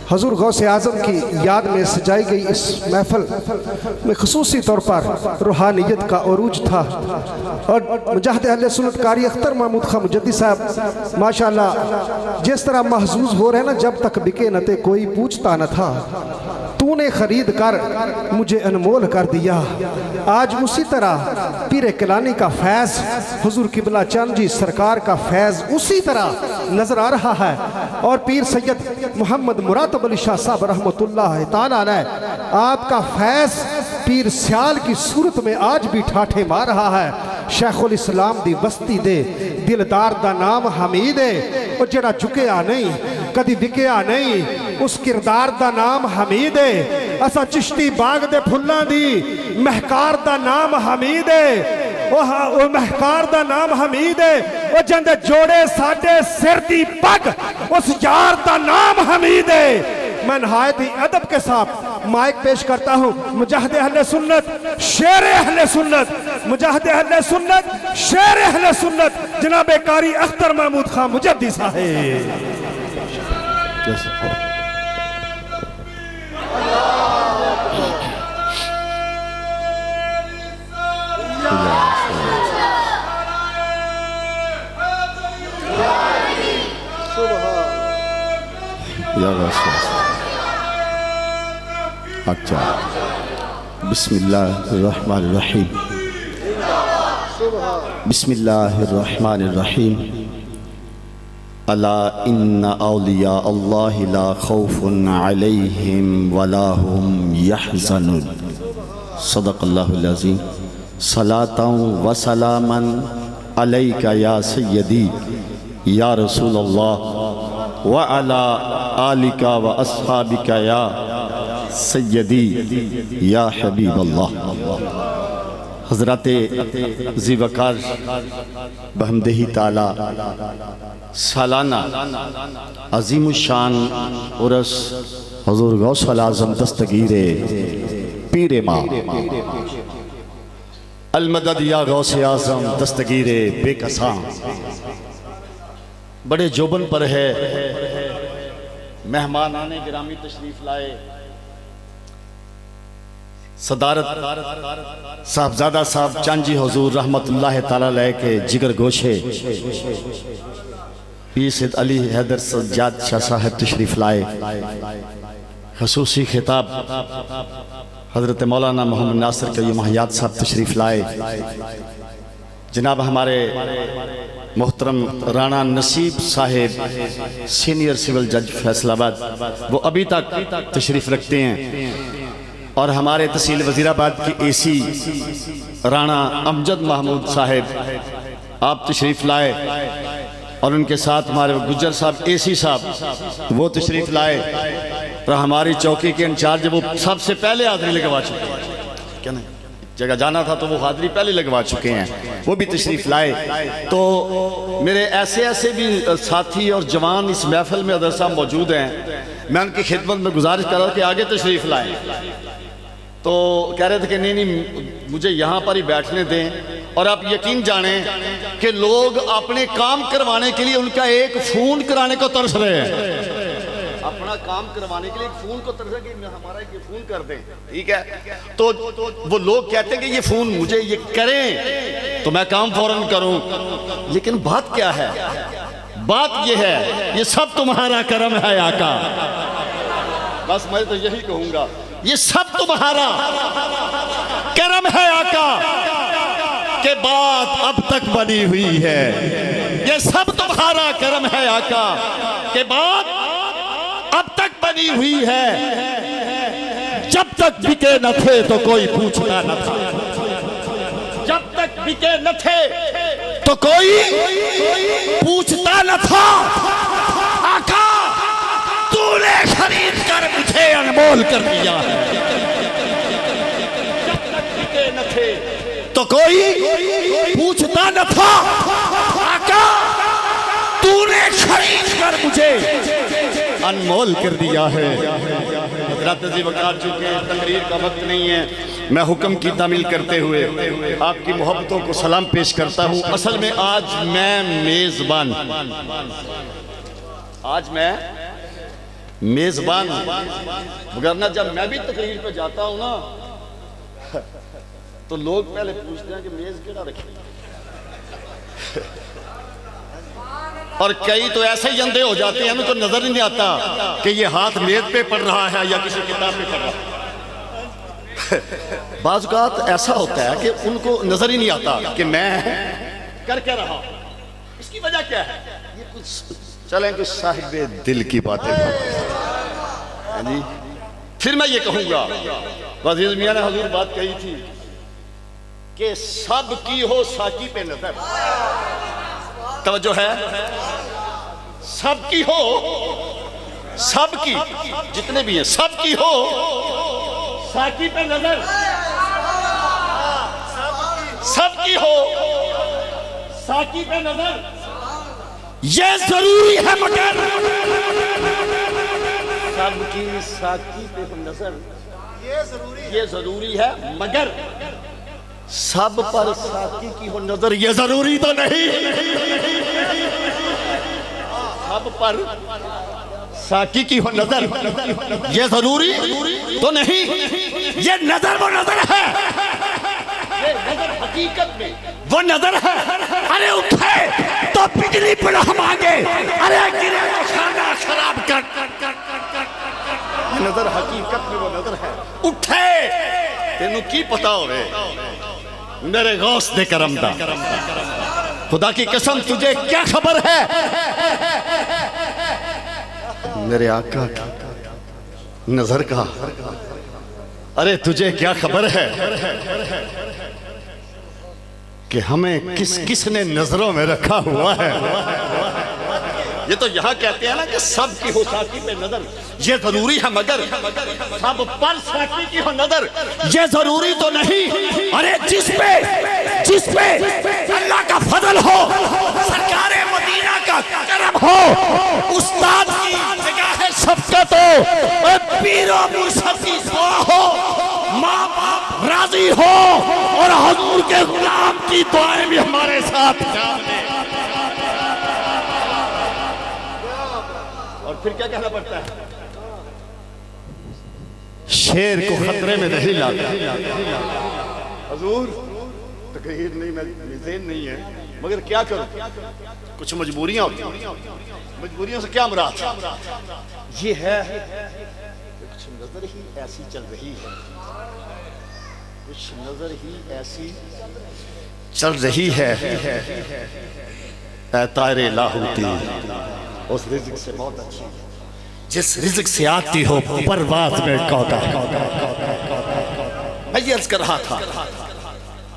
हजूर गौसे आज़म की याद में सजाई गई इस महफल में खुसूसी तौर पर रूहानियत का उरूज था और मुजाहिद अहले सुन्नत कारी अख्तर महमूद खां मुजद्दी साहब माशाअल्लाह जिस तरह महजूज हो रहे हैं ना, जब तक बिके न थे कोई पूछता न था, तूने खरीद कर मुझे अनमोल कर दिया। आज उसी तरह पीर किलानी का फैज़ हुजूर किबला चंद जी सरकार का फैज़ उसी तरह नजर आ रहा है और पीर सैयद मोहम्मद मुरातब अली शाह साहब रहमतुल्लाह ताला अलैह आपका फैज़ पीर सियाल की सूरत में आज भी ठाठे मार रहा है। शेखुल इस्लाम दी बस्ती दे दिलदार दा नाम हमीद है और जड़ा झुकिया नहीं कदी विकिया नहीं, उस किरदार दा नाम हमीद है। असा चिश्ती बाग दे फुल्लां दी महकार दा नाम हमीद है, वो महकार दा नाम हमीद है। वो जंदे जोड़े साडे सिर दी पग उस यार दा नाम हमीद है। मैं नहायत ही अदब के साथ माइक पेश करता हूँ मुजाहिद अहले सुन्नत शेर अहले सुन्नत, मुजाहिद अहले सुन्नत शेर अहले सुन्नत जनाब कारी अख्तर महमूद खां मुजद्दी साहब। अच्छा, बिस्मिल्लाहिर्रहमानिर्रहीम, बिस्मिल्लाहिर्रहमानिर्रहीम। अला इन्ना औलिया अल्लाहि ला खौफुन अलैहिम वला हुम यहज़नुन। सदक़ल्लाहुल अज़ीम। सलातन व सलामन अलैका या सय्यदी या रसूलल्लाह व अला आलिका व अस्हाबिका या सय्यदी या हबीब अल्लाह। हज़रते ज़ीवकार बहमदही ताला सालाना अज़ीमुशान उर्स हुज़ूर गौसुल आज़म दस्तगीरे पीरे माँ अलमदद या गौसे आज़म दस्तगीरे बेकसां बड़े जोबन पर है। मेहमान आने गिरामी तशरीफ लाए, सदारत साहबजादा साहब चांजी हुजूर रहमतुल्लाह ताला अलैह के जिगर गोशे पीर सैयद अली हैदर सज्जाद शाह साहब तशरीफ लाए। खसूसी खिताब हजरत मौलाना मोहम्मद नासिर कय्यूम हयात साहब तशरीफ लाए। जनाब हमारे मोहतरम राणा नसीब साहेब सीनियर सिविल जज फैसलाबाद वो अभी तक तशरीफ रखते हैं और हमारे तहसील वजीराबाद की एसी राणा अमजद महमूद साहेब आप तशरीफ लाए और उनके साथ हमारे गुज्जर साहब एसी साहब वो तशरीफ लाए और हमारी चौकी के इंचार्ज वो सबसे पहले हाजिरी लगवा चुके हैं, क्या नहीं जगह जाना था तो वो हाजिरी पहले लगवा चुके हैं, वो भी तशरीफ लाए। तो मेरे ऐसे ऐसे भी साथी और जवान इस महफिल में अदर साहब मौजूद हैं, मैं उनकी खिदमत में गुजारिश कर रहा कि आगे तशरीफ लाएं। तो कह रहे थे कि नहीं मुझे यहाँ पर ही बैठने दें और आप यकीन जानें कि लोग अपने काम करवाने के लिए उनका एक फ़ोन कराने को तरस रहे हैं। अपना काम करवाने के लिए एक फ़ोन को तरस कि हमारा ये फ़ोन कर दें, ठीक है। तो वो लोग कहते हैं कि ये फ़ोन मुझे ये करें तो मैं काम फौरन करूं, लेकिन बात क्या है? बात ये है ये सब तुम्हारा करम है आका। बस मैं तो यही कहूँगा ये सब तुम्हारा करम है आका के बात अब तक बनी हुई है। ये सब तुम्हारा करम है आका के बात अब तक बनी हुई है। जब तक बिके न थे तो कोई पूछता न था, जब तक बिके न थे तो कोई पूछता न था। आका तूने खरीद कर मुझे अनमोल कर दिया है। जब तक बिके न थे तो कोई पूछता न था। आका तूने खरीद कर मुझे अनमोल कर दिया है। हज़रत ज़ीवकार चूँकि तकरीर का वक्त नहीं है, मैं हुक्म की तामील करते हुए आपकी मोहब्बतों को सलाम पेश करता हूँ। असल में आज मैं मेज़बान, आज मैं मेजबान वगरना जब मैं भी तकरीर पे जाता हूं ना तो लोग पहले पूछते हैं कि मेज केड़ा रखे, और कई तो ऐसे ही अंधे हो जाते हैं उनको नजर ही नहीं आता कि ये हाथ मेज पे पड़ रहा है या किसी किताब पे पड़ रहा है। बाज़ औक़ात ऐसा होता है कि उनको नजर ही नहीं आता कि मैं कर क्या रहा हूं, इसकी वजह क्या है। ये कुछ चलें कुछ साहिब दिल की बातें जी। फिर मैं ये कहूंगा, वज़ीर मियां ने हुजूर बात कही थी कि सब की हो साकी पे नजर, तवज्जो है, सबकी हो, सबकी जितने भी हैं सबकी हो साकी पे नजर, सबकी हो साकी पे नजर, ये जरूरी है मगर सबकी साकी पे नजर, ये जरूरी है मगर सब पर साकी की हो नजर ये जरूरी तो नहीं। सब पर साकी की हो नजर ये जरूरी तो नहीं। ये नजर वो नजर है, ये नजर हकीकत में वो नजर है। अरे उठे तो बिजली पर मांगे, अरे गिरे तो खाना खराब कर। नजर हकीकत में वो नजर है। उठे तेनू की पता होवे मेरे गौस दे करम दा, खुदा की कसम तुझे क्या खबर है मेरे आका की नजर का। अरे तुझे क्या खबर है कि हमें किस किसने नजरों में रखा हुआ है। ये तो यहाँ कहते हैं ना कि सब की हो साकी पे नजर ये जरूरी है मगर सब पर साकी की हो नजर ये जरूरी तो नहीं। अरे जिस पे अल्लाह का फजल हो, सरकारे मदीना का करम हो, उस्ताद की निगाह शफ़क़त हो, पीरो मुर्शिद की दुआ हो, माँ बाप राजी हो और हुजूर के गुलाम की दुआएं भी हमारे साथ जाने। और फिर क्या कहना पड़ता है, शेर को खतरे में नहीं लाता। हुजूर तकरीर नहीं, मिज़ेन नहीं है मगर क्या करूं, कुछ मजबूरियां होती हैं। मजबूरियों से क्या मुराद ये है कुछ नजर ही ऐसी चल रही है, कुछ नजर ही ऐसी चल रही है। तारे लाहौती उस रिज़्क़ से बहुत अच्छी, जिस रिज़्क़ से आती हो परवाज़ में कौका। मैं ये अर्ज कर रहा था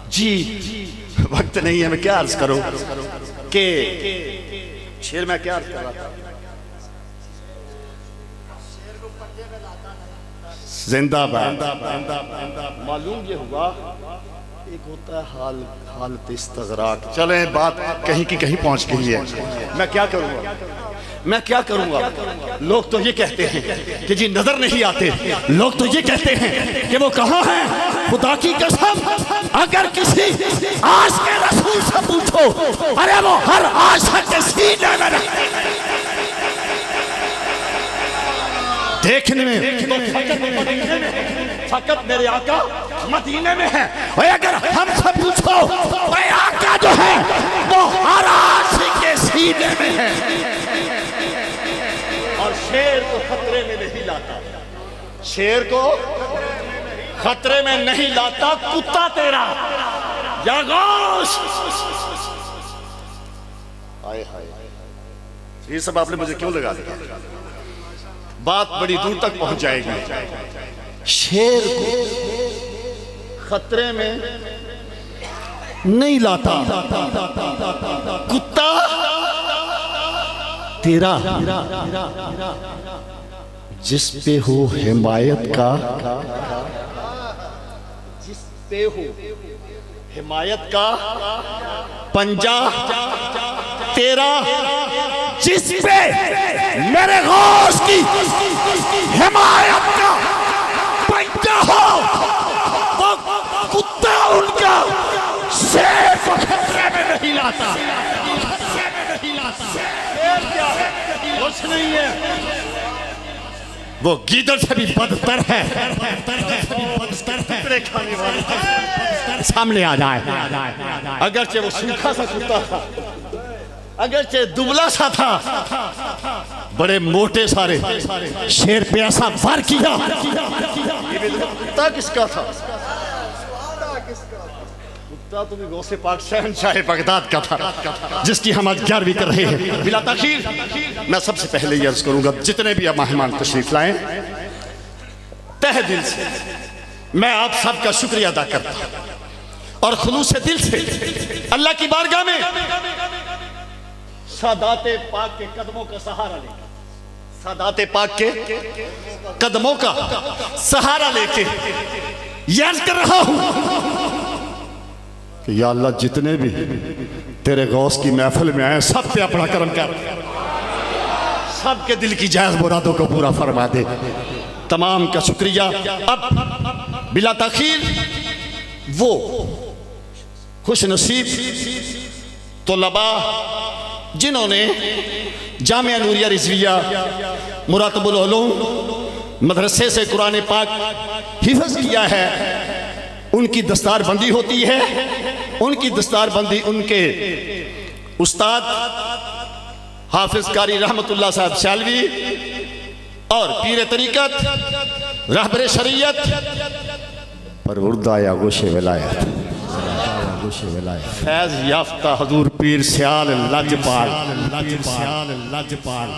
जी, वक्त नहीं है, मैं क्या अर्ज करूं कि शेर में क्या अर्ज कर रहा था। जिंदाबाद। मालूम ये हुआ एक होता है हालत इस्तग़राक़। चलें बात कहीं की कहीं पहुंच गई है। मैं क्या करूंगा। लोग तो ये कहते हैं कि जी नजर नहीं आते, लोग तो ये कहते हैं कि वो कहाँ हैं। खुदा की कसम अगर किसी आशिक़ के रसूल से पूछो, अरे वो हर आशिक़ के सीने में देखने में फकत मेरे आका मदीने में है। और अगर हमसे पूछो वो आका जो है वो हर आशिक़ के सीने में है। और शेर को खतरे में नहीं लाता, शेर को खतरे में नहीं लाता कुत्ता तेरा या गौश। हाय हाय, ये सब आपने मुझे क्यों लगा दिया। बात बड़ी दूर तक पहुंच जाएगी। शेर को खतरे में नहीं लाता कुत्ता तेरा, जिस पे हो हिमायत का, जिस पे हो हिमायत का पंजा तेरा, जिस पे मेरे गौस की हिमायत का पंजा हो वो कुत्ता उनका शेर को खतरे में नहीं लाता। कुछ नहीं है, वो गीदड़ से भी बदतर है, टुकड़े खाने वाले सामने आ जाए। अगरचे वो सूखा सा कुत्ता था, अगरचे दुबला सा था, बड़े मोटे सारे शेर पे ऐसा वार किया। कुत्ता किसका था? कुत्ता तो भी गौसे पाक शहंशाह बगदाद का था, जिसकी हम आज 11वीं कर रहे हैं। बिला ताखीर मैं सबसे पहले ये अर्ज करूंगा, जितने भी अब मेहमान तशरीफ लाए, तहे दिल से मैं आप सबका शुक्रिया अदा करता हूं और खुलूस से दिल से अल्लाह की बारगाह में सादाते पाक के कदमों का सहारा लेके, सादाते पाक के कदमों का सहारा लेके याद कर रहा हूं कि या अल्लाह जितने भी तेरे गौस की महफिल में आए सब पे अपना करम कर, सबके दिल की जायज मुरादों को पूरा फरमा दे। तमाम का शुक्रिया। अब बिला ताखीर वो खुश नसीब तलबा जिन्होंने जामिया नूरिया रिजविया मुरातबुल उलूम मदरसे से कुरान पाक हिफ्ज़ किया है, उनकी दस्तारबंदी होती है। उनकी दस्तारबंदी उनके उस्ताद हाफिज कारी रहमतुल्लाह साहब शालवी और पीर तरीकत रहबरे शरीयत पर उर्दा या गोशे विलायत फैज याफ्ता हजूर पीर सियाल लजपाल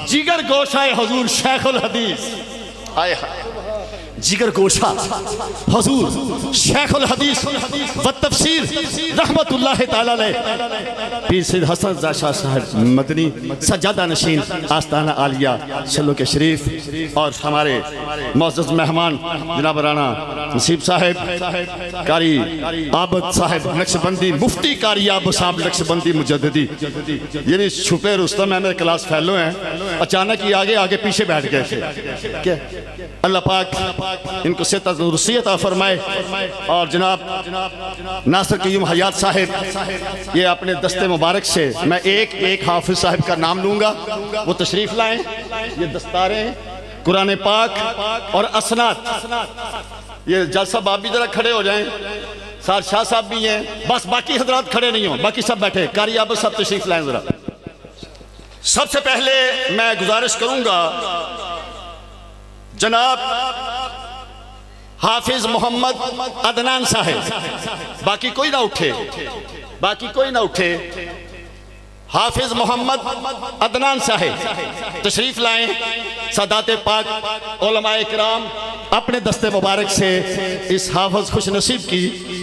जिगर गोशाए हजूर शेखुल हदीस, आए जिगर गोशा हजूर शेखुल हदीस व तफसीर रहमतुल्लाह ताला अलैह पीर सैयद हसन रज़ा शाह साहब मदनी सज्जादा नशीन आस्ताना आलिया शल्लो के शरीफ और हमारे मुअज़्ज़ज़ मेहमान जनाब राना नसीब साहब कारी आबद साहब नक्शबंदी मुफ्ती कारी आबद साहब नक्शबंदी मुजद्दिदी, ये भी छुपे रुस्तम है, मेरे क्लास फेलो हैं, अचानक ही आगे आगे पीछे बैठ गए थे। क्या अल्लाह पाक इनको सेहत फरमाए। और जनाब नासिर क़य्यूम हयात साहब, ये अपने दस्ते मुबारक से मैं एक एक हाफिज साहब का नाम लूँगा, वो तशरीफ़ लाएँ। ये दस्तारें कुरान पाक और असनाद, ये जज साहब आप भी ज़रा खड़े हो जाएं, सार शाह साहब भी हैं, बस बाकी हजरात खड़े नहीं हो, बाकी सब बैठे। कारी आबद साहब तशरीफ़ लाएँ ज़रा। सबसे पहले मैं गुजारिश करूँगा जनाब हाफिज मोहम्मद अदनान साहब, बाकी कोई ना उठे, बाकी कोई ना उठे। हाफिज मोहम्मद अदनान साहब तशरीफ लाएं। सादाते पाक उलमाए किराम अपने दस्ते मुबारक से इस हाफिज खुश नसीब की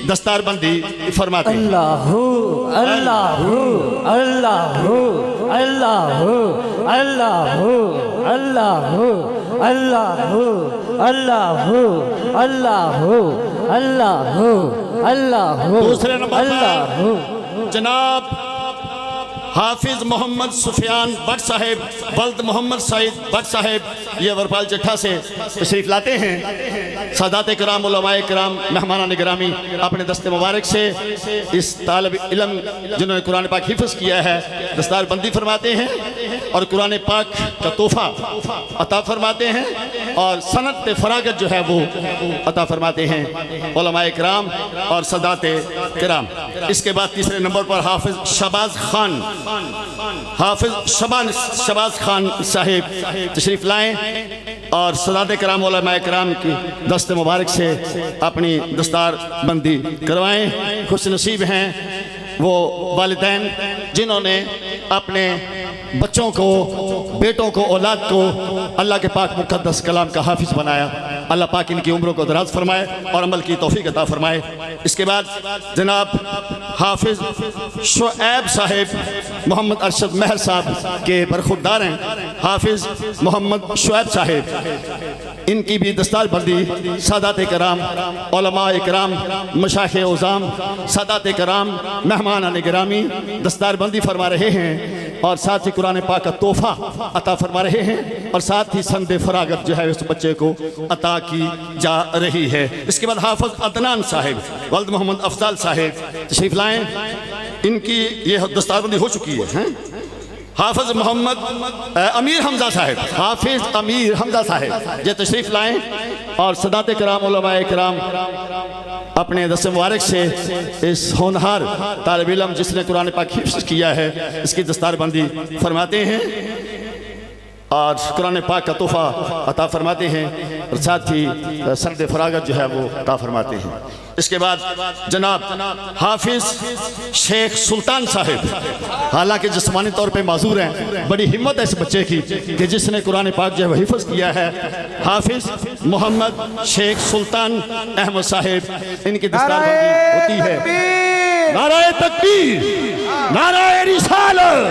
दस्तारबंदी फरमाते हैं। अल्लाहु अल्लाहु अल्लाहु अल्लाहु अल्लाहु अल्लाहु अल्लाहु अल्लाहु अल्लाहु अल्लाहु अल्लाहु। दूसरे नंबर पर जनाब हाफिज मोहम्मद सुफियान भट्ट साहब वल्द मोहम्मद सईद भट्ट साहब, ये वरपाल जट्ठा से तशरीफ लाते हैं। सादात कराम उलमाए कराम मेहमान गिरामी अपने दस्ते मुबारक से इस तालिब इल्म जिन्होंने कुरान पाक हिफ्ज़ किया है दस्तारबंदी फरमाते हैं और कुरान पाक का तोहफा अता फरमाते हैं और सनत फरागत जो है वो अता फरमाते हैं उलमाए कराम और सादात कराम। इसके बाद तीसरे नंबर पर हाफिज शबाज खान, हाफिज शबाज खान साहिब तशरीफ लाएं और सादात कराम उलमाए कराम की दस्ते मुबारक से अपनी दस्तारबंदी करवाएं। खुश नसीब हैं वो वालिदैन जिन्होंने अपने बच्चों को, बेटों को, औलाद को अल्लाह के पाक मुक़द्दस कलाम का हाफिज बनाया। अल्लाह पाक इनकी उम्रों को दराज फरमाए और अमल की तौफीक अता फरमाए। इसके बाद जनाब हाफिज शुएब साहिब मोहम्मद अरशद महर साहब के बरखुरदार हैं हाफिज मोहम्मद शुएब साहिब, इनकी भी दस्तारबंदी सादात कराम उलमाए कराम मशाइख़ उज़ाम सादात कराम मेहमान गिरामी दस्तारबंदी फरमा रहे हैं और साथ ही कुरान पाक का तोहफा अता फरमा रहे हैं और साथ ही संदे फरागत जो है उस बच्चे को अता की जा रही है। इसके बाद हाफिज अदनान साहिब वल्द मोहम्मद अफजाल साहिब तशरीफ लाएं, इनकी ये दस्तारबंदी हो चुकी है। हाफिज मोहम्मद अमीर हमजा साहब, हाफिज अमीर हमजा साहब ये तशरीफ़ लाएँ और सदात कराम उलमाए कराम अपने दस्त मुबारक से इस होनहार तालिब इल्म जिसने कुरान पाक हिफ्ज़ किया है इसकी दस्तारबंदी फरमाते हैं और कुरान पाक का तोहफ़ा अता फरमाते हैं और साथ ही सनद फरागत जो है वो अता फरमाते हैं। इसके बाद जनाब हाफिज शेख सुल्तान साहिब, हालांकि जिस्मानी तौर पे माजूर हैं, बड़ी हिम्मत है इस बच्चे की कि जिसने कुरान पाक जो है हिफ्ज़ किया है। हाफिज मोहम्मद शेख सुल्तान अहमद साहिब, इनकी दस्तारबंदी होती है। नाराए तकबीर, नाराए रिसालत,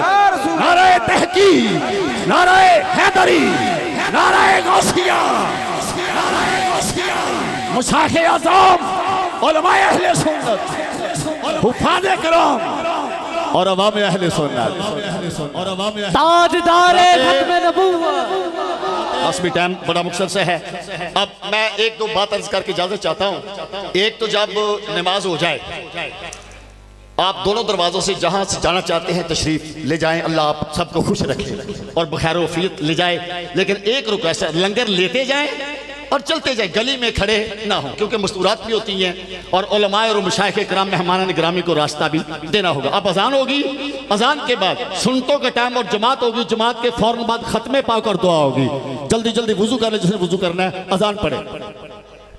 नाराए तहकीक, नाराए हैदरी, नाराए गौसिया, मुशाइख आज़म, उलमाए अहले सुन्नत, हुफ़ाज़े किराम और अवाम अहले सुन्नत और अवाम ताजदारे खत्म नबूवत। बस भी टाइम बड़ा मुख्तसर से है। अब मैं एक दो बात अर्ज करके इजाज़त चाहता हूँ। एक तो जब नमाज हो जाए आप दोनों दरवाज़ों से जहाँ से जाना चाहते हैं तशरीफ़ ले जाएं, अल्लाह आप सबको खुश रखे और बखैर वफ़ीयत ले जाए। लेकिन एक रिक्वेस्ट है, लंगर लेते जाएं और चलते जाएं, गली में खड़े ना हो, क्योंकि मस्तूरात भी होती हैं और उलमाए और मशाइख किराम मेहमान गिरामी को रास्ता भी देना होगा। अब अजान होगी, अजान के बाद सुन्नतों का टाइम और जमात होगी, जमात के फौरन बाद खत्मे पाक और दुआ होगी। जल्दी जल्दी वुजू कर ले जिसने वुजू करना है, अजान पढ़े।